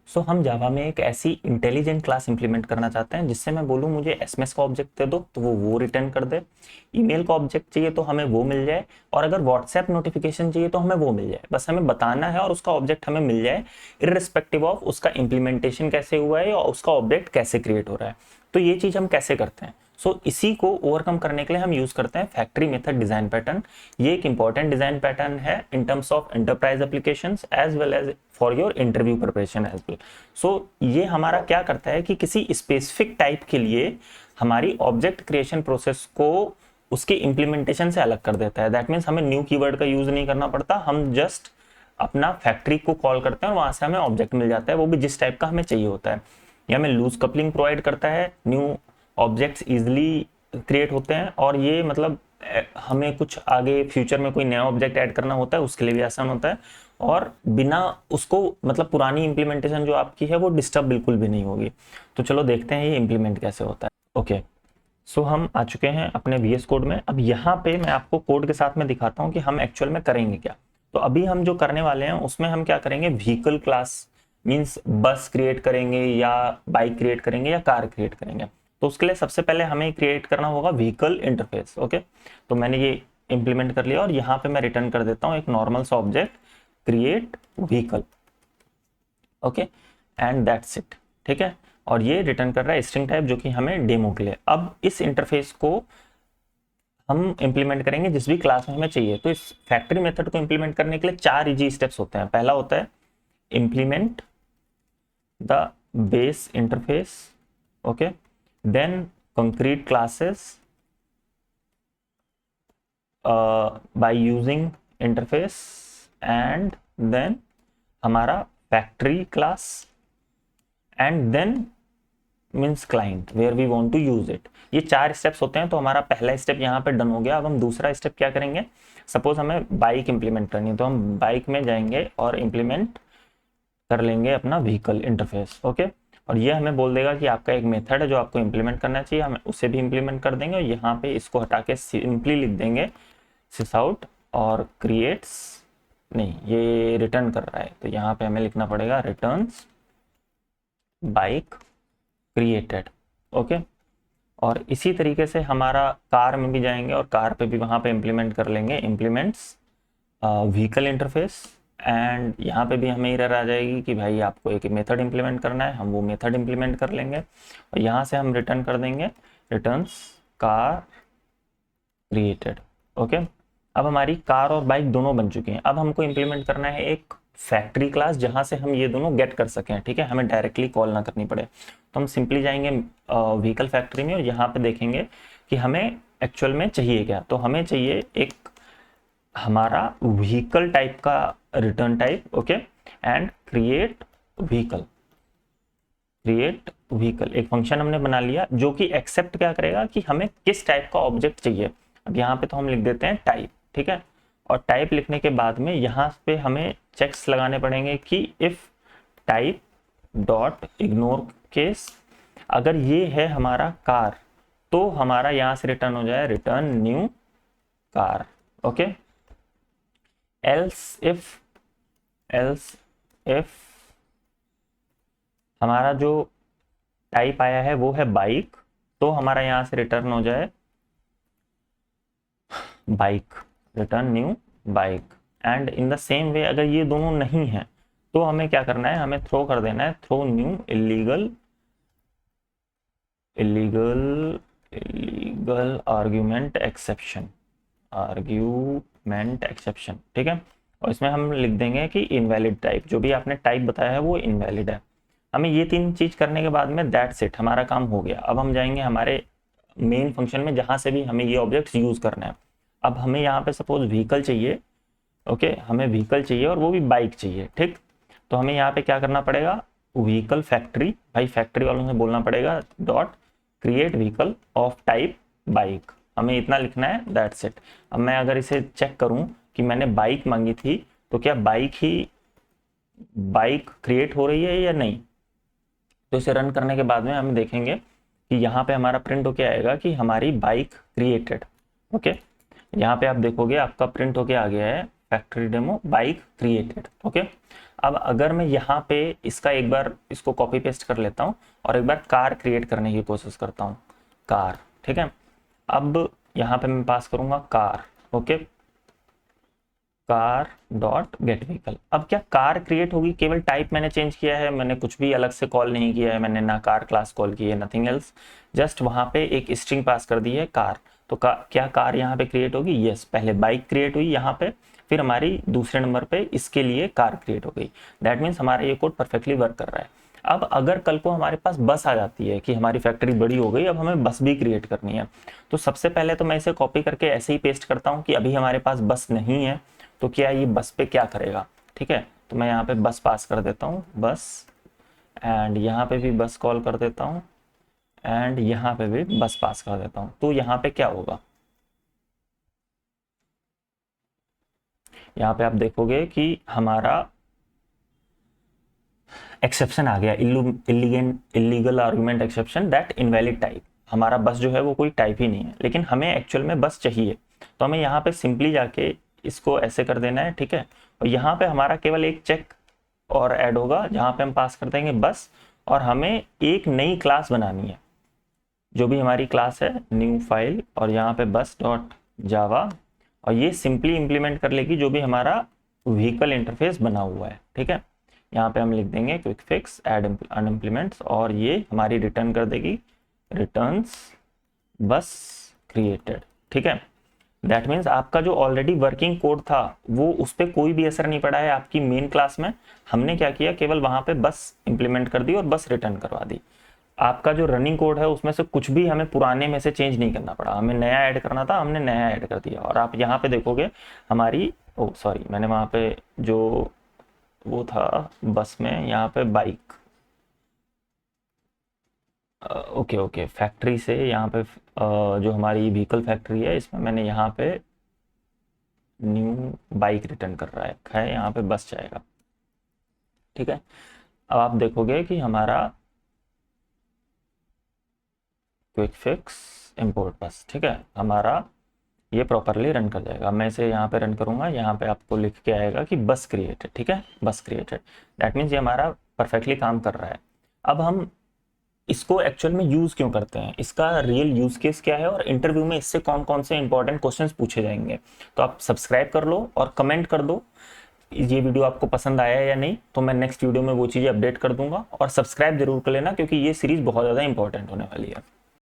सो हम जावा में एक ऐसी इंटेलिजेंट क्लास इंप्लीमेंट करना चाहते हैं जिससे मैं बोलूँ मुझे एसएमएस का ऑब्जेक्ट दे दो तो वो रिटर्न कर दे, ईमेल का ऑब्जेक्ट चाहिए तो हमें वो मिल जाए, और अगर व्हाट्सएप नोटिफिकेशन चाहिए तो हमें वो मिल जाए। बस हमें बताना है और उसका ऑब्जेक्ट हमें मिल जाए, इररिस्पेक्टिव ऑफ उसका इंप्लीमेंटेशन कैसे हुआ है और उसका ऑब्जेक्ट कैसे क्रिएट हो रहा है। तो ये चीज़ हम कैसे करते हैं? इसी को ओवरकम करने के लिए हम यूज करते हैं फैक्ट्री मेथड डिजाइन पैटर्न। ये एक इंपॉर्टेंट डिजाइन पैटर्न है in terms of enterprise applications as well as for your interview preparation as well. ये हमारा क्या करता है कि किसी स्पेसिफिक टाइप के लिए हमारी ऑब्जेक्ट क्रिएशन प्रोसेस को उसके इंप्लीमेंटेशन से अलग कर देता है। दैट मीन्स हमें न्यू कीवर्ड का यूज नहीं करना पड़ता, हम जस्ट अपना फैक्ट्री को कॉल करते हैं और वहां से हमें ऑब्जेक्ट मिल जाता है, वो भी जिस टाइप का हमें चाहिए होता है। या हमें लूज कपलिंग प्रोवाइड करता है, न्यू ऑब्जेक्ट्स इजिली क्रिएट होते हैं, और ये मतलब हमें कुछ आगे फ्यूचर में कोई नया ऑब्जेक्ट ऐड करना होता है उसके लिए भी आसान होता है, और बिना उसको मतलब पुरानी इंप्लीमेंटेशन जो आपकी है वो डिस्टर्ब बिल्कुल भी नहीं होगी। तो चलो देखते हैं ये इंप्लीमेंट कैसे होता है। ओके, हम आ चुके हैं अपने VS कोड में। अब यहाँ पे मैं आपको कोड के साथ में दिखाता हूँ कि हम एक्चुअल में करेंगे क्या। तो अभी हम जो करने वाले हैं उसमें हम क्या करेंगे, व्हीकल क्लास मीन्स बस क्रिएट करेंगे या बाइक क्रिएट करेंगे या कार क्रिएट करेंगे। तो उसके लिए सबसे पहले हमें क्रिएट करना होगा व्हीकल इंटरफेस। ओके, तो मैंने ये इंप्लीमेंट कर लिया और यहाँ पे मैं रिटर्न कर देता हूँ एक नॉर्मल सा object create vehicle. Okay, and that's it. ठीक है, और ये रिटर्न कर रहा है स्ट्रिंग टाइप जो कि हमें डेमो के लिए। अब इस इंटरफेस को हम इंप्लीमेंट करेंगे जिस भी क्लास में हमें चाहिए। तो इस फैक्ट्री मेथड को इंप्लीमेंट करने के लिए 4 इजी स्टेप्स होते हैं। पहला होता है implement the base interface, okay, then concrete classes by using interface, and then हमारा factory class, and then means client where we want to use it. ये 4 स्टेप्स होते हैं। तो हमारा पहला स्टेप यहाँ पे डन हो गया। अब हम दूसरा स्टेप क्या करेंगे, सपोज हमें बाइक इंप्लीमेंट करनी है तो हम बाइक में जाएंगे और इंप्लीमेंट कर लेंगे अपना व्हीकल इंटरफेस। ओके, और ये हमें बोल देगा कि आपका एक मेथड है जो आपको इंप्लीमेंट करना चाहिए, हम उसे भी इंप्लीमेंट कर देंगे। और यहाँ पे इसको हटा के सिंपली लिख देंगे सिस आउट और क्रिएट्स, नहीं ये रिटर्न कर रहा है तो यहाँ पे हमें लिखना पड़ेगा रिटर्न्स बाइक क्रिएटेड। ओके, और इसी तरीके से हमारा कार में भी जाएंगे और कार पे भी वहाँ पे इंप्लीमेंट कर लेंगे इंप्लीमेंट्स व्हीकल इंटरफेस, एंड यहाँ पे भी हमें एरर आ जाएगी कि भाई आपको एक मेथड इंप्लीमेंट करना है, हम वो मेथड इंप्लीमेंट कर लेंगे और यहाँ से हम रिटर्न कर देंगे रिटर्न्स कार क्रिएटेड। ओके, अब हमारी कार और बाइक दोनों बन चुकी हैं। अब हमको इंप्लीमेंट करना है एक फैक्ट्री क्लास जहां से हम ये दोनों गेट कर सकें। ठीक है, हमें डायरेक्टली कॉल ना करनी पड़े। तो हम सिंपली जाएंगे व्हीकल फैक्ट्री में और यहाँ पे देखेंगे कि हमें एक्चुअल में चाहिए क्या। तो हमें चाहिए एक हमारा व्हीकल टाइप का return type, okay, and create vehicle. Create vehicle एक फंक्शन हमने बना लिया जो कि एक्सेप्ट क्या करेगा कि हमें किस टाइप का ऑब्जेक्ट चाहिए। अब यहाँ पे तो हम लिख देते हैं टाइप। ठीक है, और टाइप लिखने के बाद में यहाँ पे हमें चेक्स लगाने पड़ेंगे कि if type dot ignore case, अगर ये है हमारा कार तो हमारा यहाँ से रिटर्न हो जाए return new car. Okay, else if हमारा जो टाइप आया है वो है बाइक, तो हमारा यहाँ से रिटर्न हो जाए bike, return new bike. And in the same way अगर ये दोनों नहीं है तो हमें क्या करना है, हमें थ्रो कर देना है throw new illegal argument exception. ठीक है, और इसमें हम लिख देंगे कि इनवैलिड टाइप, जो भी आपने टाइप बताया है वो इनवैलिड है। हमें ये 3 चीज करने के बाद में दैट्स इट, हमारा काम हो गया। अब हम जाएंगे हमारे मेन फंक्शन में जहां से भी हमें ये ऑब्जेक्ट्स यूज करना है। अब हमें यहाँ पे सपोज व्हीकल चाहिए, ओके, हमें व्हीकल चाहिए और वो भी बाइक चाहिए। ठीक, तो हमें यहाँ पे क्या करना पड़ेगा, व्हीकल फैक्ट्री, भाई फैक्ट्री वालों से बोलना पड़ेगा dot create vehicle of type bike, हमें इतना लिखना है, दैट्स इट। अब मैं अगर इसे चेक करूं कि मैंने बाइक मांगी थी तो क्या बाइक क्रिएट हो रही है या नहीं। तो इसे रन करने के बाद में हम देखेंगे कि यहाँ पे हमारा प्रिंट होके आएगा कि हमारी बाइक क्रिएटेड। ओके, यहाँ पे आप देखोगे आपका प्रिंट होके आ गया है factory demo bike created. Okay, अब अगर मैं यहाँ पे इसका एक बार इसको कॉपी पेस्ट कर लेता हूँ और एक बार कार क्रिएट करने की कोशिश करता हूँ, कार। ठीक है, अब यहाँ पे मैं पास करूंगा car. Okay, car dot gate vehicle. अब क्या कार क्रिएट होगी, केवल टाइप मैंने चेंज किया है, मैंने कुछ भी अलग से कॉल नहीं किया है, मैंने ना कार क्लास कॉल की है, नथिंग एल्स, जस्ट वहां पे एक स्ट्रिंग पास कर दी है कार। तो क्या कार यहाँ पे क्रिएट होगी? यस, पहले बाइक क्रिएट हुई यहाँ पे, फिर हमारी दूसरे नंबर पे इसके लिए कार क्रिएट हो गई। दैट मीन्स हमारा ये कोड परफेक्टली वर्क कर रहा है। अब अगर कल को हमारे पास बस आ जाती है कि हमारी फैक्ट्री बड़ी हो गई, अब हमें बस भी क्रिएट करनी है, तो सबसे पहले तो मैं इसे कॉपी करके ऐसे ही पेस्ट करता हूँ कि अभी हमारे पास बस नहीं है, तो क्या ये बस पे क्या करेगा। ठीक है, तो मैं यहाँ पे बस पास कर देता हूँ, बस, एंड यहाँ पे भी बस कॉल कर देता हूँ, एंड यहाँ पे भी बस पास कर देता हूँ। तो यहाँ पे क्या होगा, यहाँ पे आप देखोगे कि हमारा एक्सेप्शन आ गया, illegal argument exception that invalid type. हमारा बस जो है वो कोई टाइप ही नहीं है, लेकिन हमें एक्चुअल में बस चाहिए, तो हमें यहाँ पे सिंपली जाके इसको ऐसे कर देना है। ठीक है, और यहाँ पे हमारा केवल एक चेक और ऐड होगा, जहाँ पे हम पास कर देंगे बस, और हमें एक नई क्लास बनानी है, जो भी हमारी क्लास है, न्यू फाइल, और यहाँ पे बस डॉट जावा, और ये सिंपली इंप्लीमेंट कर लेगी जो भी हमारा व्हीकल इंटरफेस बना हुआ है। ठीक है, यहाँ पे हम लिख देंगे क्विक फिक्स एड अनइम्प्लीमेंट्स, और ये हमारी रिटर्न कर देगी रिटर्न्स बस क्रिएटेड। ठीक है, दैट मीन्स आपका जो ऑलरेडी वर्किंग कोड था वो उस पर कोई भी असर नहीं पड़ा है आपकी मेन क्लास में। हमने क्या किया, केवल वहां पे बस इंप्लीमेंट कर दी और बस रिटर्न करवा दी। आपका जो रनिंग कोड है उसमें से कुछ भी हमें पुराने में से चेंज नहीं करना पड़ा, हमें नया ऐड करना था, हमने नया ऐड कर दिया। और आप यहाँ पे देखोगे हमारी, ओ सॉरी, मैंने वहाँ पे जो वो था बस में, यहाँ पे बाइक, ओके ओके, फैक्ट्री से यहाँ पे जो हमारी व्हीकल फैक्ट्री है इसमें मैंने यहाँ पे न्यू बाइक रिटर्न कर रहा है, यहाँ पे बस जाएगा। ठीक है, अब आप देखोगे कि हमारा क्विक फिक्स इंपोर्ट बस, ठीक है, हमारा ये प्रॉपरली रन कर जाएगा। मैं इसे यहाँ पे रन करूँगा, यहाँ पे आपको लिख के आएगा कि बस क्रिएटेड। ठीक है, बस क्रिएटेड, दैट मीन्स ये हमारा परफेक्टली काम कर रहा है। अब हम इसको एक्चुअल में यूज़ क्यों करते हैं, इसका रियल यूज़ केस क्या है, और इंटरव्यू में इससे कौन कौन से इंपॉर्टेंट क्वेश्चंस पूछे जाएंगे, तो आप सब्सक्राइब कर लो और कमेंट कर दो ये वीडियो आपको पसंद आया या नहीं, तो मैं नेक्स्ट वीडियो में वो चीज़ें अपडेट कर दूंगा। और सब्सक्राइब जरूर कर लेना, क्योंकि ये सीरीज़ बहुत ज़्यादा इंपॉर्टेंट होने वाली है।